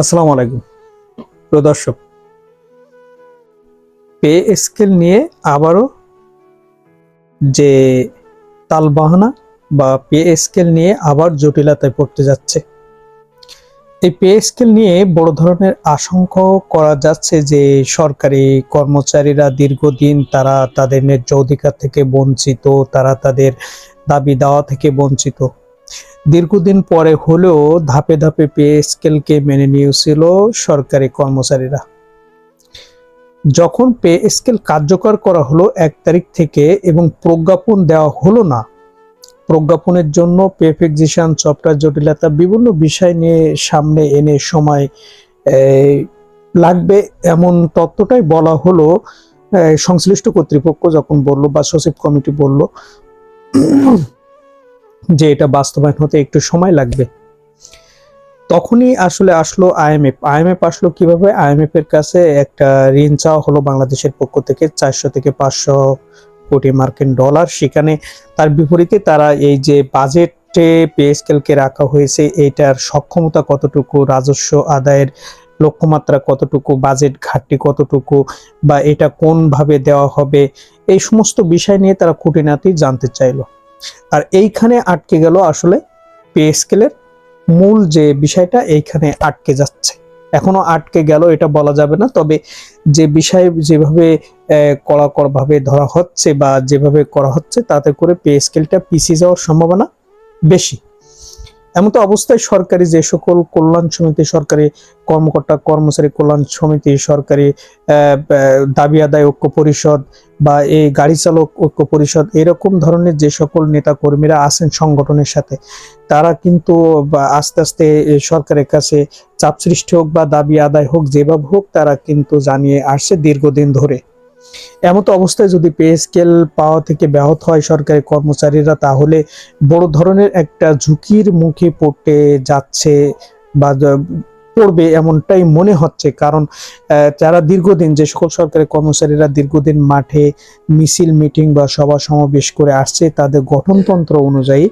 আসসালামু আলাইকুম প্রিয় দর্শক। পে স্কেল নিয়ে আবারও যে তালবাহানা বা পে স্কেল নিয়ে আবার জটিলতায় পড়তে যাচ্ছে। এই পে স্কেল নিয়ে বড় ধরনের আশঙ্কা করা যাচ্ছে যে সরকারি কর্মচারীরা দীর্ঘদিন তারা তাদের ন্যায্য অধিকার থেকে বঞ্চিত, তারা তাদের দাবি দাওয়া থেকে বঞ্চিত। দীর্ঘদিন পরে হলেও ধাপে ধাপে পে স্কেলকে মেনে নিয়েছিল সরকারি কর্মচারীরা। যখন পে স্কেল কার্যকর করা হলো 1 তারিখ থেকে এবং প্রজ্ঞাপন দেওয়া হলো না, প্রজ্ঞাপনের জন্য পে ফিক্সেশন, সফটওয়্যার জটিলতা, বিভিন্ন বিষয় নিয়ে সামনে এনে সময় লাগবে এমন তত্ত্বটাই বলা হলো। সংশ্লিষ্ট কর্তৃপক্ষ যখন বলল বা সচিব কমিটি বলল যে এটা বাস্তবায়ন হতে একটু সময় লাগবে, তখনই আসলে আসলো আইএমএফ আসলো কিভাবে? আইএমএফ এর কাছে একটা ঋণ চাওয়া হলো বাংলাদেশের পক্ষ থেকে 400 থেকে 500 কোটি মার্কিন ডলার। সেখানে তার বিপরীতে তারা এই যে বাজেটে পে স্কেলকে রাখা হয়েছে, এইটার সক্ষমতা কতটুকু, রাজস্ব আদায়ের লক্ষ্যমাত্রা কতটুকু, বাজেট ঘাটতি কতটুকু, বা এটা কোনভাবে দেওয়া হবে, এই সমস্ত বিষয় নিয়ে তারা খুঁটিনাটি জানতে চাইলো। আর এইখানে আটকে গেল আসলে পে স্কেলের মূল যে বিষয়টা, এইখানে আটকে যাচ্ছে। এখনো আটকে গেল এটা বলা যাবে না, তবে যে বিষয় যেভাবে কড়াকড়ভাবে ধরা হচ্ছে বা যেভাবে করা হচ্ছে, তাতে করে পে স্কেলটা পিছিয়ে যাওয়ার সম্ভাবনা বেশি। এমন তো অবস্থায় সরকারি যে সকল কল্যাণ সমিতি, সরকারি কর্মকর্তা কর্মচারী কল্যাণ সমিতি, সরকারি দাবি আদায় ঐক্য পরিষদ বা এই গাড়ি চালক ঐক্য পরিষদ, এরকম ধরনের যে সকল নেতা কর্মীরা আছেন সংগঠনের সাথে, তারা কিন্তু আস্তে আস্তে সরকারের কাছে চাপ সৃষ্টি হোক বা দাবি আদায় হোক, যেভাবে হোক, তারা কিন্তু জানিয়ে আসছে দীর্ঘদিন ধরে। এমত অবস্থায় যদি পে স্কেল পাওয়া থেকে ব্যাহত হয় সরকারি কর্মচারীরা, তাহলে বড় ধরনের একটা ঝুঁকির মুখে পড়তে যাচ্ছে বা পড়বে এমনটাই মনে হচ্ছে। কারণ যারা দীর্ঘদিন, যে সকল সরকারি কর্মচারীরা দীর্ঘদিন মাঠে মিছিল, মিটিং বা সভা সমাবেশ করে আসছে, তাদের গঠনতন্ত্র অনুযায়ী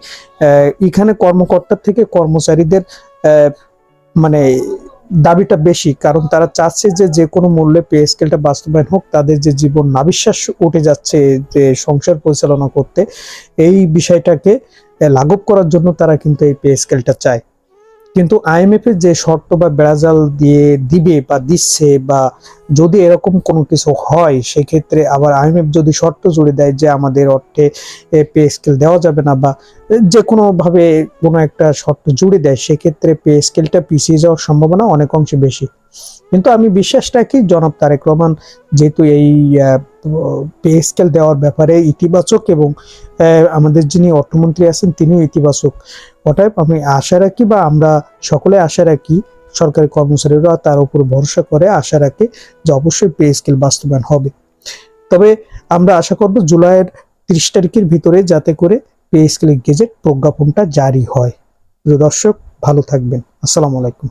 এখানে কর্মকর্তার থেকে কর্মচারীদের মানে দাবিটা বেশি। কারণ তারা চাচ্ছে যে যে কোনো মূল্যে পে স্কেলটা বাস্তবায়ন হোক, তাদের যে জীবন নাবিশ্বাস উঠে যাচ্ছে যে সংসার পরিচালনা করতে, এই বিষয়টাকে লাঘব করার জন্য তারা কিন্তু এই পে স্কেলটা চায়। কিন্তু আইএমএফ এর যে শর্ত বা বেড়াজাল দিয়ে দিবে বা দিচ্ছে, বা যদি এরকম কোনো কিছু হয়, সেক্ষেত্রে আবার আইএমএফ যদি শর্ত জুড়ে দেয় যে আমাদের অর্থে পে স্কেল দেওয়া যাবে না, বা যে কোনো ভাবে কোনো একটা শর্ত জুড়ে দেয়, সেক্ষেত্রে পে স্কেলটা পিছিয়ে যাওয়ার সম্ভাবনা অনেক অংশে বেশি। কিন্তু আমি বিশ্বাস রাখি জনাব তারেক রহমান যেহেতু এই পে স্কেল দেওয়ার ব্যাপারে ইতিবাচক, এবং আমাদের যিনি অর্থমন্ত্রী আছেন তিনিও ইতিবাচক, অতএব আমি আশা রাখি বা আমরা সকলে আশা রাখি, সরকারি কর্মচারীরা তার উপর ভরসা করে আশা রাখে যে অবশ্যই পে স্কেল বাস্তবায়ন হবে। তবে আমরা আশা করব জুলাইয়ের 30 তারিখের ভিতরে যাতে করে পে স্কেল গেজেট প্রজ্ঞাপনটা জারি হয়। প্রিয় দর্শক, ভালো থাকবেন। আসসালামু আলাইকুম।